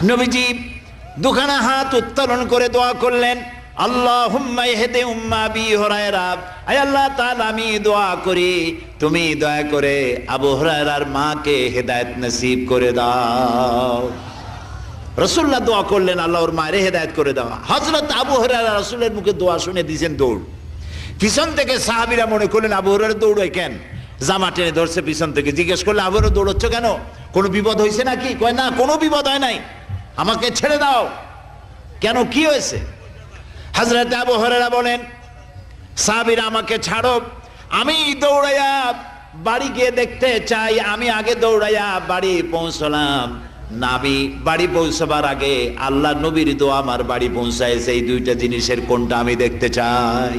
নবীজি দুখানা হাত উত্তোলন করে দোয়া করলেন, আল্লাহুম্মা ইহদি উম্মা আবি হুরায়রা, আয় আল্লাহ তাআলা আমি দোয়া করি তুমি দয়া করে আবু হুরায়রার মাকে হেদায়েত নসিব করে দাও। রাসূলুল্লাহ দোয়া করলেন আল্লাহ ওর মায়ের হেদায়েত করে দাও। হযরত আবু হুরায়রা রাসূলের মুখে দোয়া শুনে দিয়েছেন দৌড়। পিছন থেকে সাহাবীরা মনে করলেন আবু হুরায়রা দৌড়ায় কেন, জামা টেনে ধরছে পিছন থেকে। জিজ্ঞেস করলে আবু হুরায়রা দৌড়চ্ছ কেন, কোনো বিপদ হয়েছে নাকি? কয় না, কোনো বিপদ হয় নাই, আমাকে ছেড়ে দাও। কেন, কি হয়েছে? হযরত আবু হুরায়রা বলেন, সাহাবীরা আমাকে ছাড়ো, আমি দৌড়াইয়া বাড়ি গিয়ে দেখতে চাই। আমি আগে দৌড়াইয়া বাড়ি পৌঁছলাম, নাবি বাড়ি পৌঁছবার আগে আল্লাহ নবীর দোয়া আমার বাড়ি পৌঁছায়। সেই দুইটা জিনিসের কোনটা আমি দেখতে চাই।